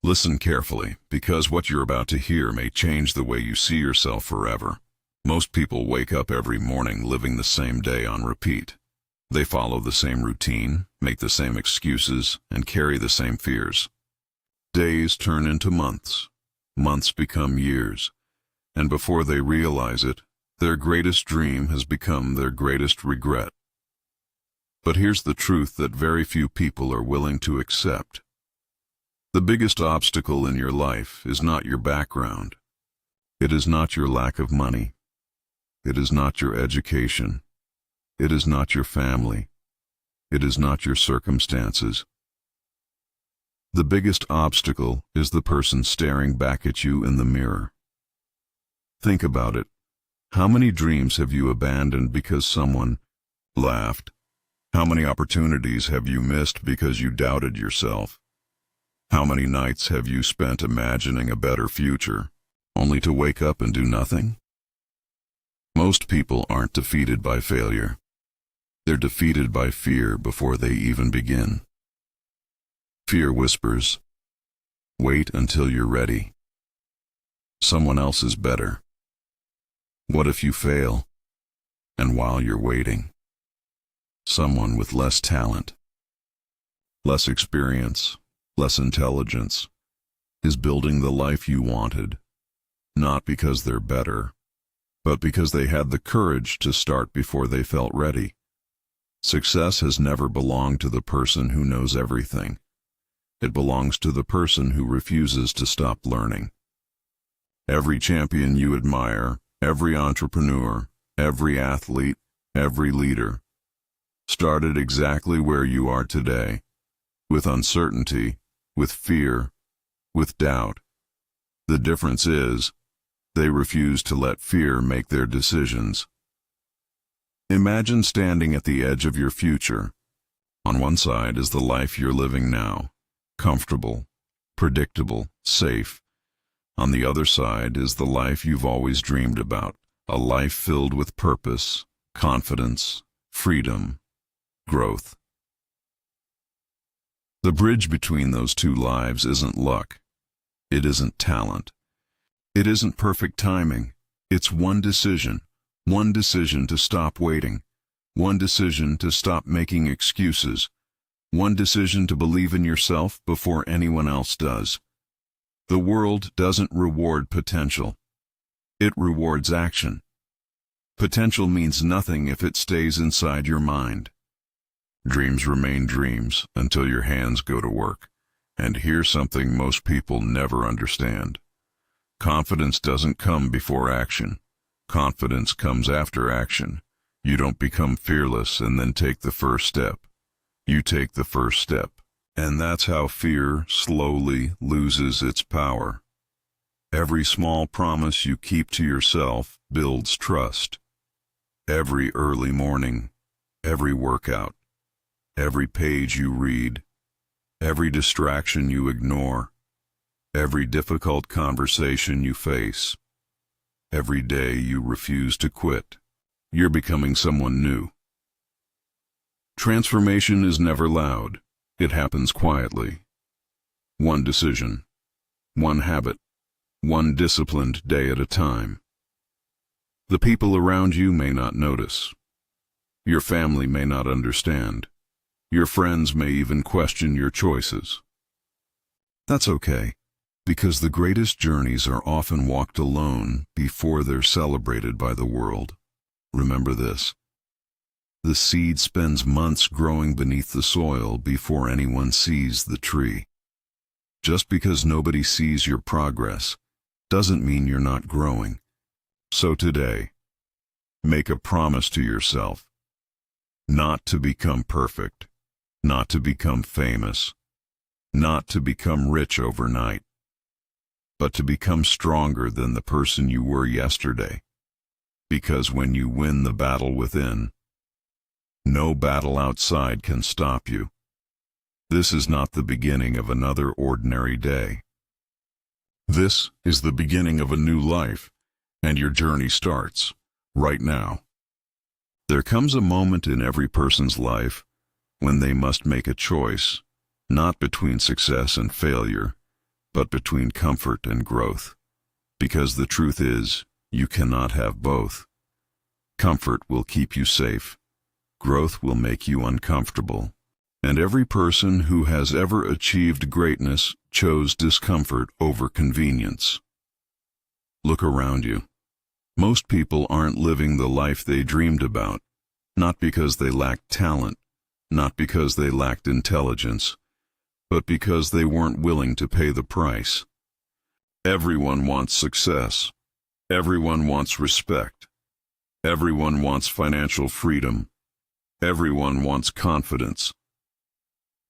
Listen carefully, because what you're about to hear may change the way you see yourself forever. Most people wake up every morning living the same day on repeat. They follow the same routine, make the same excuses, and carry the same fears. Days turn into months. Months become years. And before they realize it, their greatest dream has become their greatest regret. But here's the truth that very few people are willing to accept. The biggest obstacle in your life is not your background. It is not your lack of money. It is not your education. It is not your family. It is not your circumstances. The biggest obstacle is the person staring back at you in the mirror. Think about it. How many dreams have you abandoned because someone laughed? How many opportunities have you missed because you doubted yourself? How many nights have you spent imagining a better future, only to wake up and do nothing? Most people aren't defeated by failure. They're defeated by fear before they even begin. Fear whispers, "Wait until you're ready. Someone else is better. What if you fail?" And while you're waiting, someone with less talent, less experience, less intelligence, is building the life you wanted, not because they're better, but because they had the courage to start before they felt ready. Success has never belonged to the person who knows everything. It belongs to the person who refuses to stop learning. Every champion you admire, every entrepreneur, every athlete, every leader, started exactly where you are today, with uncertainty, with fear, with doubt. The difference is, they refuse to let fear make their decisions. Imagine standing at the edge of your future. On one side is the life you're living now, comfortable, predictable, safe. On the other side is the life you've always dreamed about, a life filled with purpose, confidence, freedom, growth. The bridge between those two lives isn't luck. It isn't talent. It isn't perfect timing. It's one decision to stop waiting, one decision to stop making excuses, one decision to believe in yourself before anyone else does. The world doesn't reward potential. It rewards action. Potential means nothing if it stays inside your mind. Dreams remain dreams until your hands go to work. And here's something most people never understand. Confidence doesn't come before action. Confidence comes after action. You don't become fearless and then take the first step. You take the first step. And that's how fear slowly loses its power. Every small promise you keep to yourself builds trust. Every early morning, every workout, every page you read, every distraction you ignore, every difficult conversation you face, every day you refuse to quit, you're becoming someone new. Transformation is never loud. It happens quietly. One decision, one habit, one disciplined day at a time. The people around you may not notice. Your family may not understand. Your friends may even question your choices. That's okay, because the greatest journeys are often walked alone before they're celebrated by the world. Remember this. The seed spends months growing beneath the soil before anyone sees the tree. Just because nobody sees your progress doesn't mean you're not growing. So today, make a promise to yourself, not to become perfect, not to become famous, not to become rich overnight, but to become stronger than the person you were yesterday. Because when you win the battle within, no battle outside can stop you. This is not the beginning of another ordinary day. This is the beginning of a new life, and your journey starts right now. There comes a moment in every person's life when they must make a choice, not between success and failure, but between comfort and growth. Because the truth is, you cannot have both. Comfort will keep you safe. Growth will make you uncomfortable. And every person who has ever achieved greatness chose discomfort over convenience. Look around you. Most people aren't living the life they dreamed about, not because they lacked talent, not because they lacked intelligence, but because they weren't willing to pay the price. Everyone wants success. Everyone wants respect. Everyone wants financial freedom. Everyone wants confidence.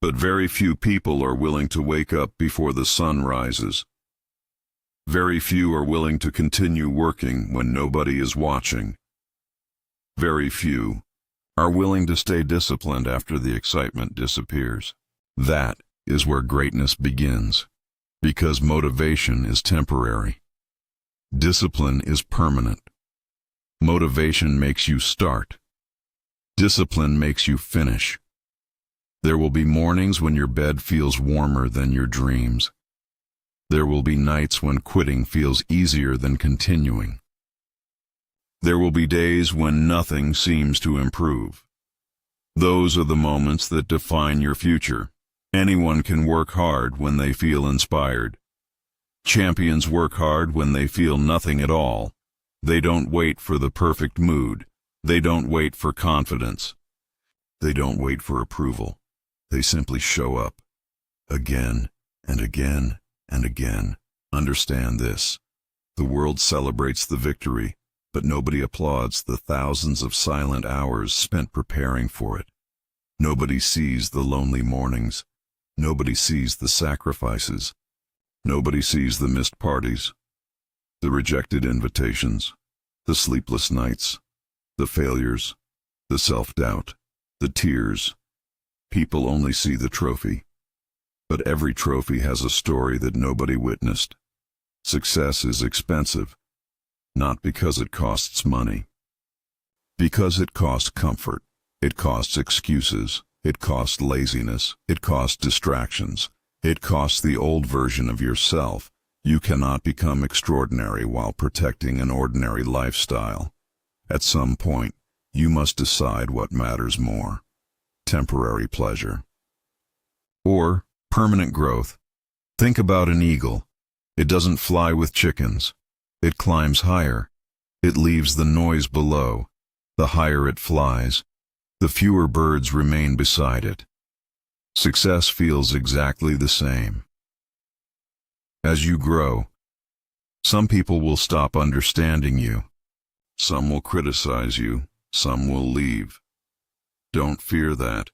But very few people are willing to wake up before the sun rises. Very few are willing to continue working when nobody is watching. Very few are willing to stay disciplined after the excitement disappears. That is where greatness begins, because motivation is temporary. Discipline is permanent. Motivation makes you start. Discipline makes you finish. There will be mornings when your bed feels warmer than your dreams. There will be nights when quitting feels easier than continuing. There will be days when nothing seems to improve. Those are the moments that define your future. Anyone can work hard when they feel inspired. Champions work hard when they feel nothing at all. They don't wait for the perfect mood. They don't wait for confidence. They don't wait for approval. They simply show up. Again and again and again. Understand this. The world celebrates the victory, but nobody applauds the thousands of silent hours spent preparing for it. Nobody sees the lonely mornings. Nobody sees the sacrifices. Nobody sees the missed parties, the rejected invitations, the sleepless nights, the failures, the self-doubt, the tears. People only see the trophy. But every trophy has a story that nobody witnessed. Success is expensive, not because it costs money. Because it costs comfort. It costs excuses. It costs laziness. It costs distractions. It costs the old version of yourself. You cannot become extraordinary while protecting an ordinary lifestyle. At some point, you must decide what matters more: temporary pleasure or permanent growth. Think about an eagle. It doesn't fly with chickens. It climbs higher. It leaves the noise below. The higher it flies, the fewer birds remain beside it. Success feels exactly the same. As you grow, some people will stop understanding you. Some will criticize you. Some will leave. Don't fear that.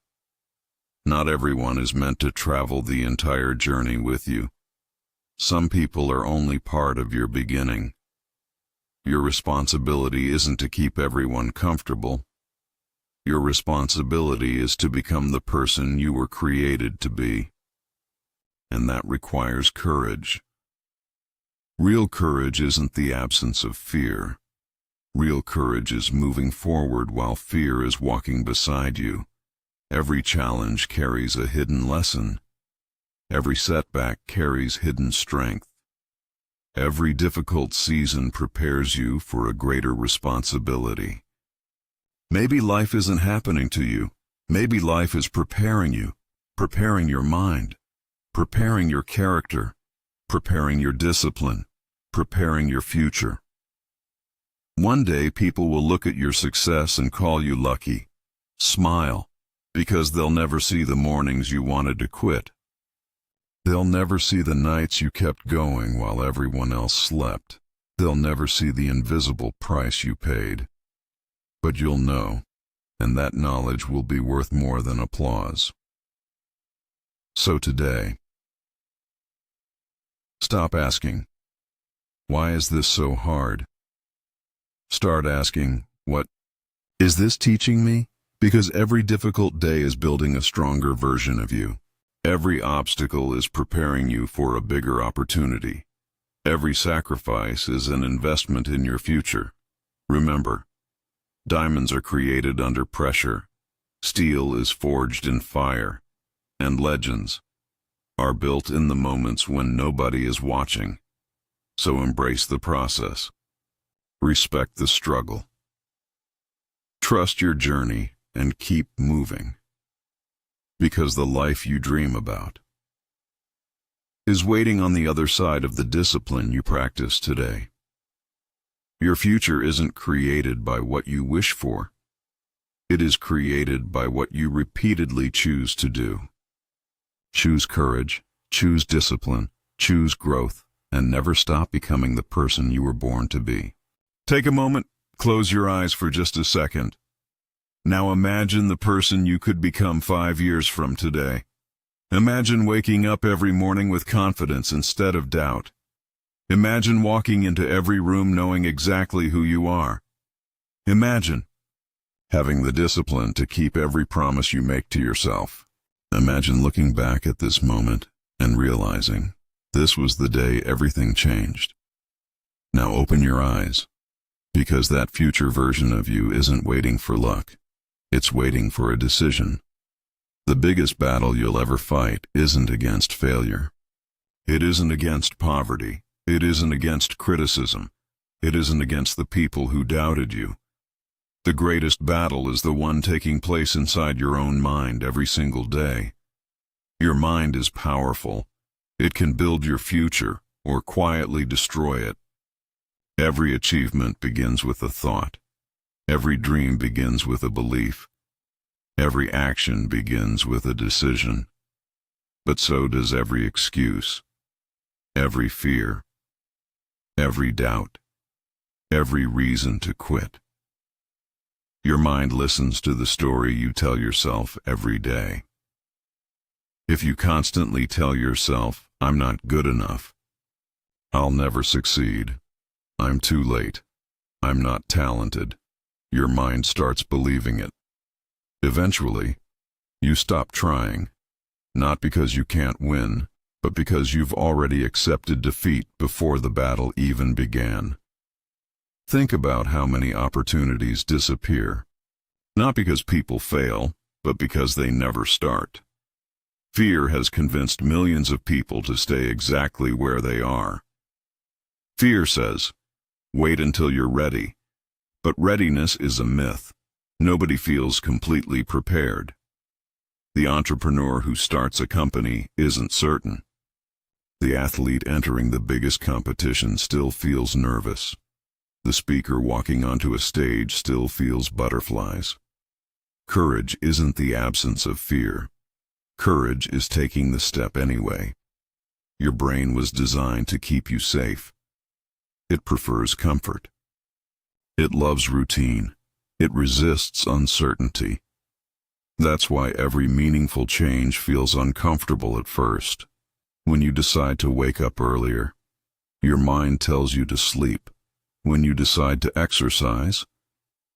Not everyone is meant to travel the entire journey with you. Some people are only part of your beginning. Your responsibility isn't to keep everyone comfortable. Your responsibility is to become the person you were created to be. And that requires courage. Real courage isn't the absence of fear. Real courage is moving forward while fear is walking beside you. Every challenge carries a hidden lesson. Every setback carries hidden strength. Every difficult season prepares you for a greater responsibility. Maybe life isn't happening to you. Maybe life is preparing you, preparing your mind, preparing your character, preparing your discipline, preparing your future. One day people will look at your success and call you lucky. Smile, because they'll never see the mornings you wanted to quit. They'll never see the nights you kept going while everyone else slept. They'll never see the invisible price you paid. But you'll know, and that knowledge will be worth more than applause. So today, stop asking, "Why is this so hard?" Start asking, "What is this teaching me?" Because every difficult day is building a stronger version of you. Every obstacle is preparing you for a bigger opportunity. Every sacrifice is an investment in your future. Remember, diamonds are created under pressure, steel is forged in fire, and legends are built in the moments when nobody is watching. So embrace the process. Respect the struggle. Trust your journey and keep moving. Because the life you dream about is waiting on the other side of the discipline you practice today. Your future isn't created by what you wish for. It is created by what you repeatedly choose to do. Choose courage, choose discipline, choose growth, and never stop becoming the person you were born to be. Take a moment, close your eyes for just a second. Now imagine the person you could become 5 years from today. Imagine waking up every morning with confidence instead of doubt. Imagine walking into every room knowing exactly who you are. Imagine having the discipline to keep every promise you make to yourself. Imagine looking back at this moment and realizing this was the day everything changed. Now open your eyes, because that future version of you isn't waiting for luck. It's waiting for a decision. The biggest battle you'll ever fight isn't against failure. It isn't against poverty. It isn't against criticism. It isn't against the people who doubted you. The greatest battle is the one taking place inside your own mind every single day. Your mind is powerful. It can build your future or quietly destroy it. Every achievement begins with a thought. Every dream begins with a belief. Every action begins with a decision. But so does every excuse, every fear, every doubt, every reason to quit. Your mind listens to the story you tell yourself every day. If you constantly tell yourself, "I'm not good enough," "I'll never succeed," "I'm too late," "I'm not talented," your mind starts believing it. Eventually, you stop trying, not because you can't win, but because you've already accepted defeat before the battle even began. Think about how many opportunities disappear, not because people fail, but because they never start. Fear has convinced millions of people to stay exactly where they are. Fear says, "Wait until you're ready." But readiness is a myth. Nobody feels completely prepared. The entrepreneur who starts a company isn't certain. The athlete entering the biggest competition still feels nervous. The speaker walking onto a stage still feels butterflies. Courage isn't the absence of fear. Courage is taking the step anyway. Your brain was designed to keep you safe. It prefers comfort. It loves routine. It resists uncertainty. That's why every meaningful change feels uncomfortable at first. When you decide to wake up earlier, your mind tells you to sleep. When you decide to exercise,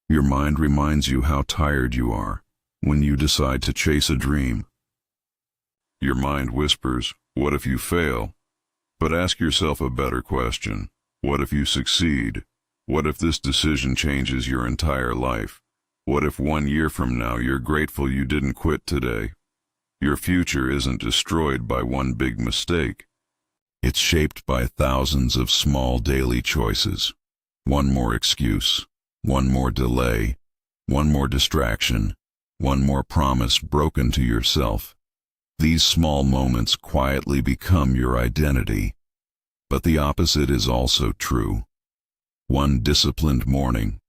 your mind reminds you how tired you are. When you decide to chase a dream, your mind whispers, "What if you fail?" But ask yourself a better question. What if you succeed? What if this decision changes your entire life? What if 1 year from now you're grateful you didn't quit today? Your future isn't destroyed by one big mistake. It's shaped by thousands of small daily choices. One more excuse, one more delay, one more distraction, one more promise broken to yourself. These small moments quietly become your identity. But the opposite is also true. One disciplined morning,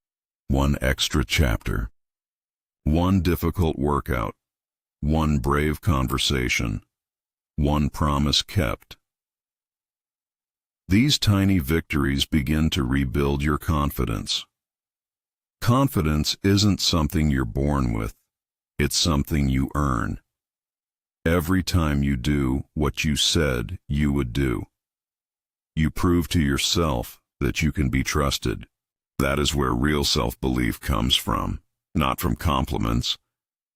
one extra chapter, one difficult workout, one brave conversation, one promise kept. These tiny victories begin to rebuild your confidence. Confidence isn't something you're born with. It's something you earn. Every time you do what you said you would do, you prove to yourself that you can be trusted. That is where real self-belief comes from, not from compliments,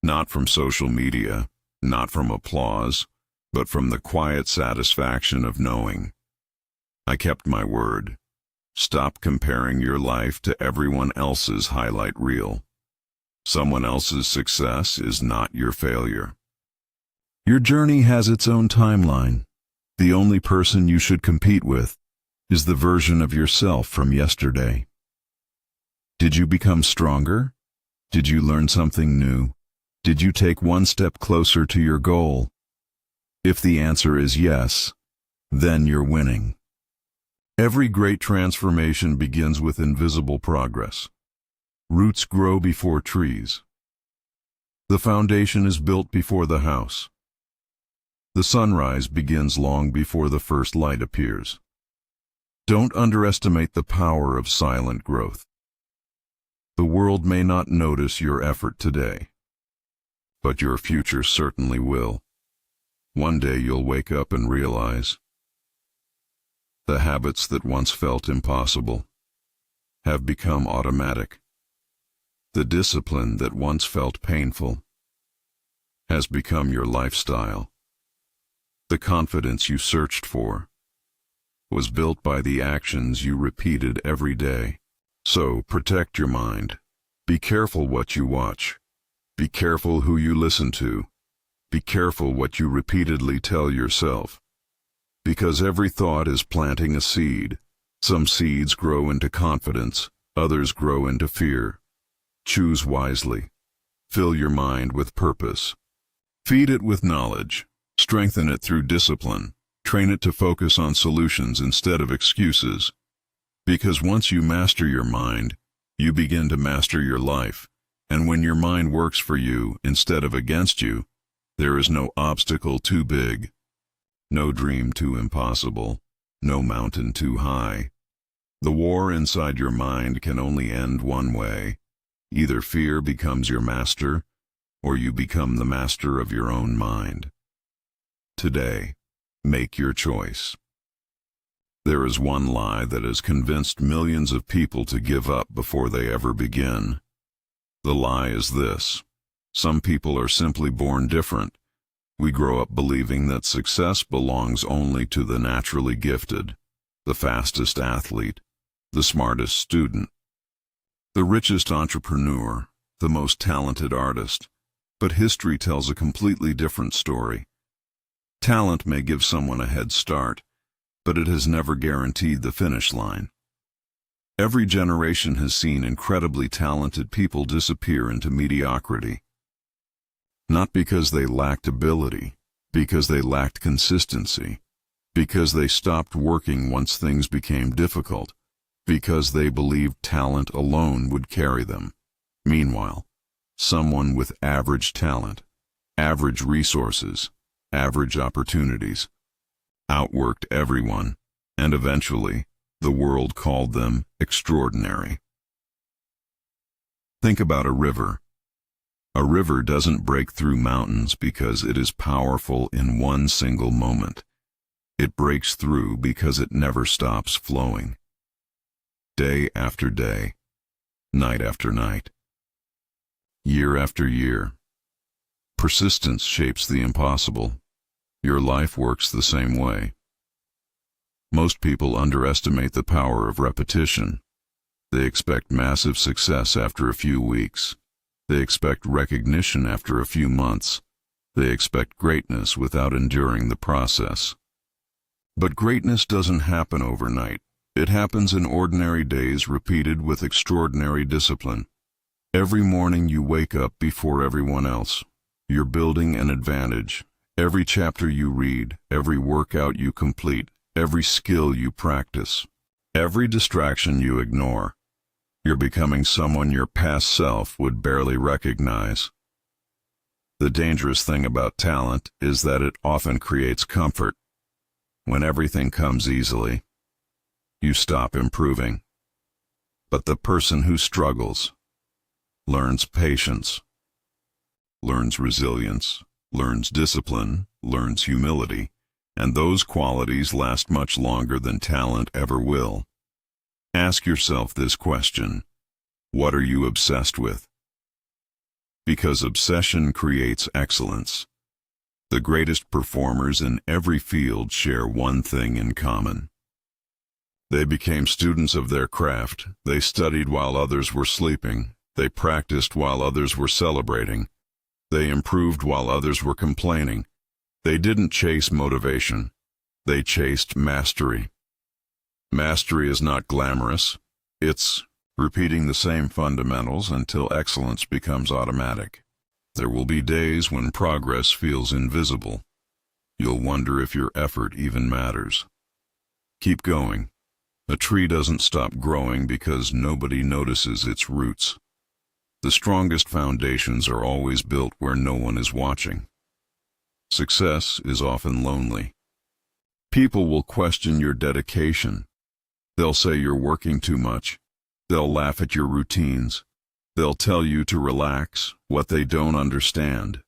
not from social media, not from applause, but from the quiet satisfaction of knowing, "I kept my word." Stop comparing your life to everyone else's highlight reel. Someone else's success is not your failure. Your journey has its own timeline. The only person you should compete with is the version of yourself from yesterday. Did you become stronger? Did you learn something new? Did you take one step closer to your goal? If the answer is yes, then you're winning. Every great transformation begins with invisible progress. Roots grow before trees. The foundation is built before the house. The sunrise begins long before the first light appears. Don't underestimate the power of silent growth. The world may not notice your effort today, but your future certainly will. One day you'll wake up and realize the habits that once felt impossible have become automatic. The discipline that once felt painful has become your lifestyle. The confidence you searched for was built by the actions you repeated every day. So protect your mind. Be careful what you watch. Be careful who you listen to. Be careful what you repeatedly tell yourself. Because every thought is planting a seed. Some seeds grow into confidence, others grow into fear. Choose wisely. Fill your mind with purpose. Feed it with knowledge. Strengthen it through discipline. Train it to focus on solutions instead of excuses. Because once you master your mind, you begin to master your life. And when your mind works for you instead of against you, there is no obstacle too big, no dream too impossible, no mountain too high. The war inside your mind can only end one way. Either fear becomes your master, or you become the master of your own mind. Today, make your choice. There is one lie that has convinced millions of people to give up before they ever begin. The lie is this: some people are simply born different. We grow up believing that success belongs only to the naturally gifted, the fastest athlete, the smartest student, the richest entrepreneur, the most talented artist. But history tells a completely different story. Talent may give someone a head start, but it has never guaranteed the finish line. Every generation has seen incredibly talented people disappear into mediocrity. Not because they lacked ability, because they lacked consistency, because they stopped working once things became difficult, because they believed talent alone would carry them. Meanwhile, someone with average talent, average resources, average opportunities, outworked everyone, and eventually, the world called them extraordinary. Think about a river. A river doesn't break through mountains because it is powerful in one single moment. It breaks through because it never stops flowing. Day after day, night after night, year after year. Persistence shapes the impossible. Your life works the same way. Most people underestimate the power of repetition. They expect massive success after a few weeks. They expect recognition after a few months. They expect greatness without enduring the process. But greatness doesn't happen overnight. It happens in ordinary days repeated with extraordinary discipline. Every morning you wake up before everyone else. You're building an advantage. Every chapter you read, every workout you complete, every skill you practice, every distraction you ignore, you're becoming someone your past self would barely recognize. The dangerous thing about talent is that it often creates comfort. When everything comes easily, you stop improving. But the person who struggles learns patience, learns resilience, learns discipline, learns humility, and those qualities last much longer than talent ever will. Ask yourself this question: what are you obsessed with? Because obsession creates excellence. The greatest performers in every field share one thing in common. They became students of their craft. They studied while others were sleeping. They practiced while others were celebrating. They improved while others were complaining. They didn't chase motivation. They chased mastery. Mastery is not glamorous. It's repeating the same fundamentals until excellence becomes automatic. There will be days when progress feels invisible. You'll wonder if your effort even matters. Keep going. A tree doesn't stop growing because nobody notices its roots. The strongest foundations are always built where no one is watching. Success is often lonely. People will question your dedication. They'll say you're working too much. They'll laugh at your routines. They'll tell you to relax. What they don't understand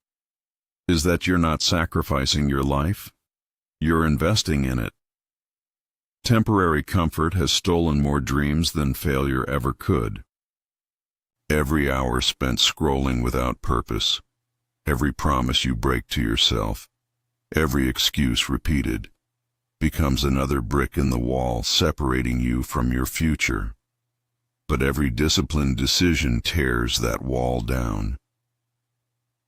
is that you're not sacrificing your life. You're investing in it. Temporary comfort has stolen more dreams than failure ever could. Every hour spent scrolling without purpose, every promise you break to yourself, every excuse repeated, becomes another brick in the wall separating you from your future. But every disciplined decision tears that wall down.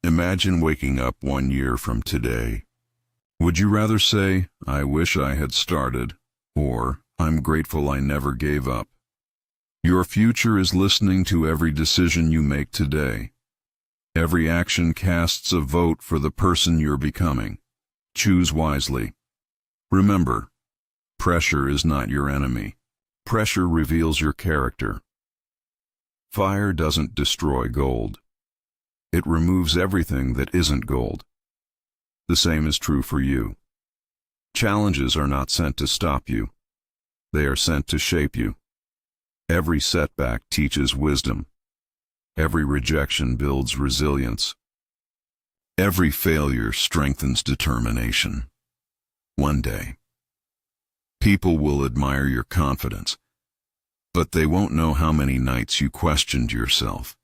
Imagine waking up 1 year from today. Would you rather say, "I wish I had started," or "I'm grateful I never gave up"? Your future is listening to every decision you make today. Every action casts a vote for the person you're becoming. Choose wisely. Remember, pressure is not your enemy. Pressure reveals your character. Fire doesn't destroy gold. It removes everything that isn't gold. The same is true for you. Challenges are not sent to stop you. They are sent to shape you. Every setback teaches wisdom. Every rejection builds resilience. Every failure strengthens determination. One day, people will admire your confidence, but they won't know how many nights you questioned yourself.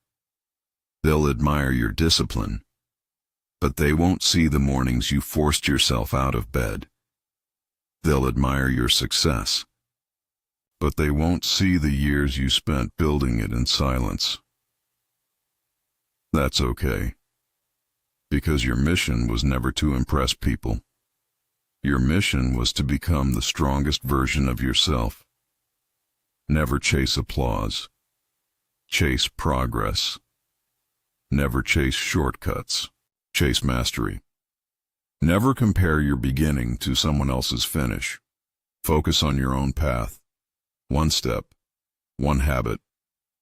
They'll admire your discipline, but they won't see the mornings you forced yourself out of bed. They'll admire your success, but they won't see the years you spent building it in silence. That's okay, because your mission was never to impress people. Your mission was to become the strongest version of yourself. Never chase applause. Chase progress. Never chase shortcuts. Chase mastery. Never compare your beginning to someone else's finish. Focus on your own path. One step, one habit,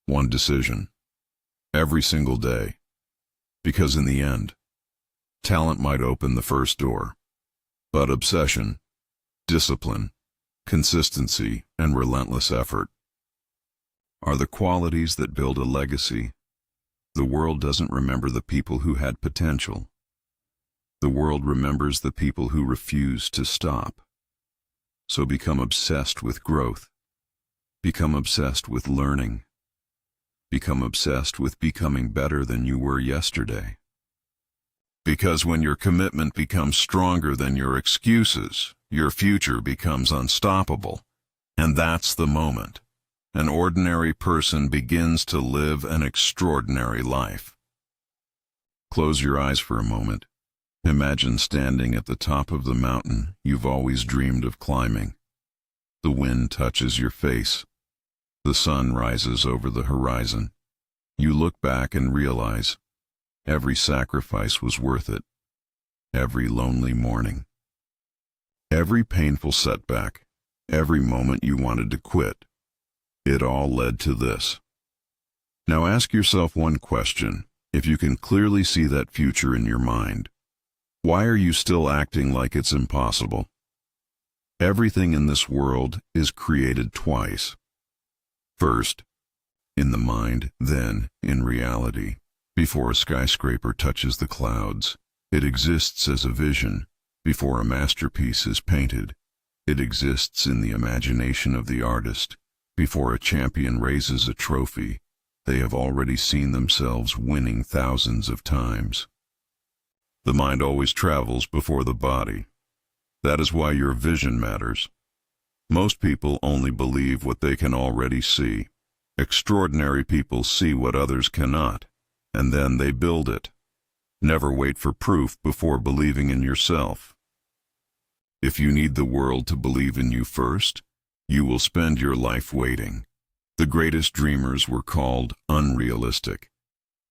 one decision. Every single day. Because in the end, talent might open the first door, but obsession, discipline, consistency, and relentless effort are the qualities that build a legacy. The world doesn't remember the people who had potential. The world remembers the people who refuse to stop. So become obsessed with growth. Become obsessed with learning. Become obsessed with becoming better than you were yesterday. Because when your commitment becomes stronger than your excuses, your future becomes unstoppable. And that's the moment an ordinary person begins to live an extraordinary life. Close your eyes for a moment. Imagine standing at the top of the mountain you've always dreamed of climbing. The wind touches your face. The sun rises over the horizon. You look back and realize every sacrifice was worth it. Every lonely morning. Every painful setback. Every moment you wanted to quit. It all led to this. Now ask yourself one question. If you can clearly see that future in your mind, why are you still acting like it's impossible? Everything in this world is created twice. First, in the mind, then in reality. Before a skyscraper touches the clouds, it exists as a vision. Before a masterpiece is painted, it exists in the imagination of the artist. Before a champion raises a trophy, they have already seen themselves winning thousands of times. The mind always travels before the body. That is why your vision matters. Most people only believe what they can already see. Extraordinary people see what others cannot, and then they build it. Never wait for proof before believing in yourself. If you need the world to believe in you first, you will spend your life waiting. The greatest dreamers were called unrealistic.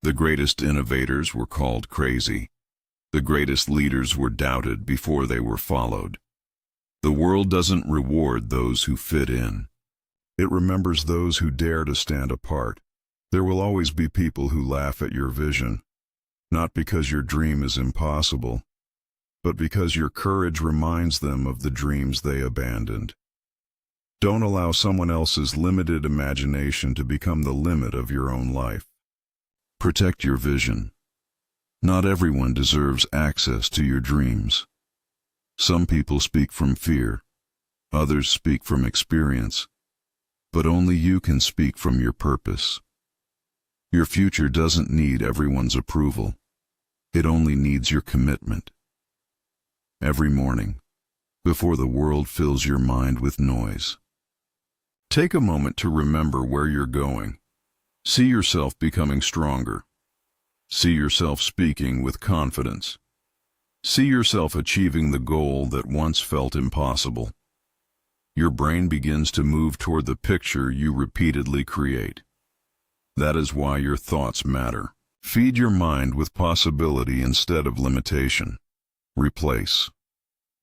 The greatest innovators were called crazy. The greatest leaders were doubted before they were followed. The world doesn't reward those who fit in. It remembers those who dare to stand apart. There will always be people who laugh at your vision, not because your dream is impossible, but because your courage reminds them of the dreams they abandoned. Don't allow someone else's limited imagination to become the limit of your own life. Protect your vision. Not everyone deserves access to your dreams. Some people speak from fear, others speak from experience, but only you can speak from your purpose. Your future doesn't need everyone's approval. It only needs your commitment. Every morning, before the world fills your mind with noise, take a moment to remember where you're going. See yourself becoming stronger. See yourself speaking with confidence. See yourself achieving the goal that once felt impossible. Your brain begins to move toward the picture you repeatedly create. That is why your thoughts matter. Feed your mind with possibility instead of limitation. Replace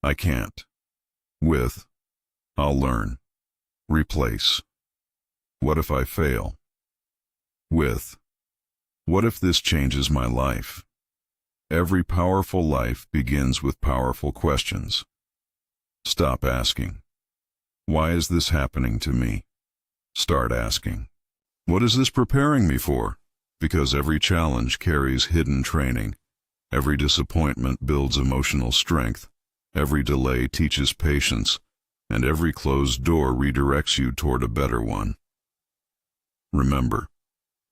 "I can't" with "I'll learn." Replace "What if I fail?" with "What if this changes my life?" Every powerful life begins with powerful questions. Stop asking, "Why is this happening to me?" Start asking, "What is this preparing me for?" Because every challenge carries hidden training. Every disappointment builds emotional strength. Every delay teaches patience, and every closed door redirects you toward a better one. Remember,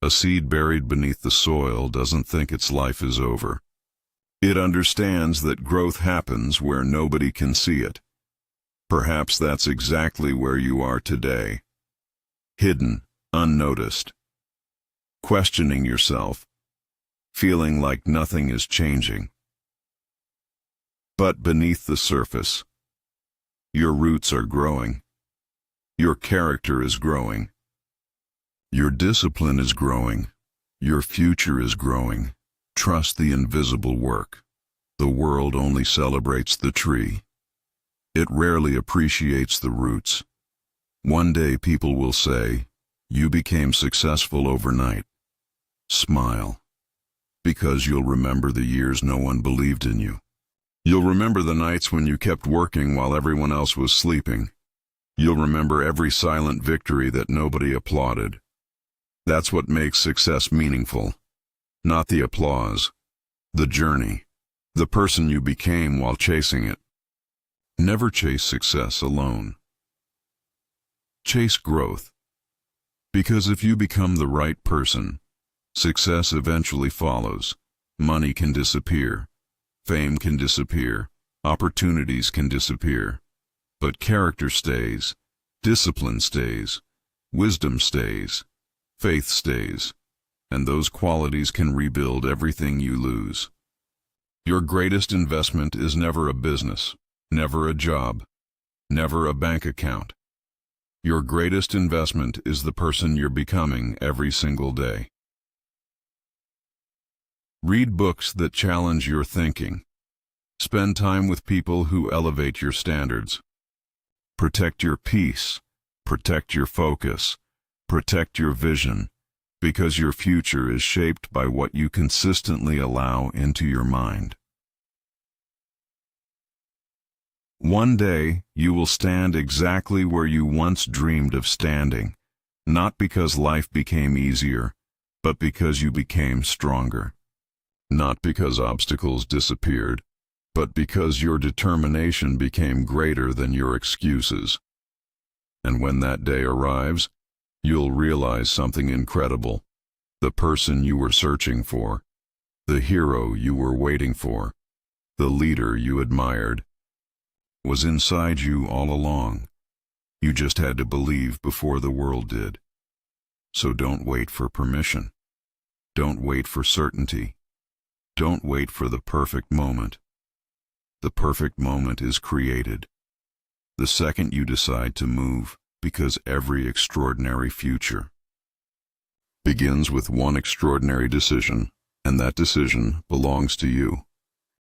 a seed buried beneath the soil doesn't think its life is over. It understands that growth happens where nobody can see it. Perhaps that's exactly where you are today. Hidden, unnoticed. Questioning yourself. Feeling like nothing is changing. But beneath the surface, your roots are growing. Your character is growing. Your discipline is growing. Your future is growing. Trust the invisible work. The world only celebrates the tree. It rarely appreciates the roots. One day people will say, "You became successful overnight." Smile, because you'll remember the years no one believed in you. You'll remember the nights when you kept working while everyone else was sleeping. You'll remember every silent victory that nobody applauded. That's what makes success meaningful. Not the applause, the journey, the person you became while chasing it. Never chase success alone. Chase growth. Because if you become the right person, success eventually follows. Money can disappear. Fame can disappear. Opportunities can disappear. But character stays. Discipline stays. Wisdom stays. Faith stays. And those qualities can rebuild everything you lose. Your greatest investment is never a business, never a job, never a bank account. Your greatest investment is the person you're becoming every single day. Read books that challenge your thinking. Spend time with people who elevate your standards. Protect your peace. Protect your focus. Protect your vision, because your future is shaped by what you consistently allow into your mind. One day, you will stand exactly where you once dreamed of standing, not because life became easier, but because you became stronger. Not because obstacles disappeared, but because your determination became greater than your excuses. And when that day arrives, you'll realize something incredible. The person you were searching for, the hero you were waiting for, the leader you admired, was inside you all along. You just had to believe before the world did. So don't wait for permission. Don't wait for certainty. Don't wait for the perfect moment. The perfect moment is created the second you decide to move, because every extraordinary future begins with one extraordinary decision, and that decision belongs to you.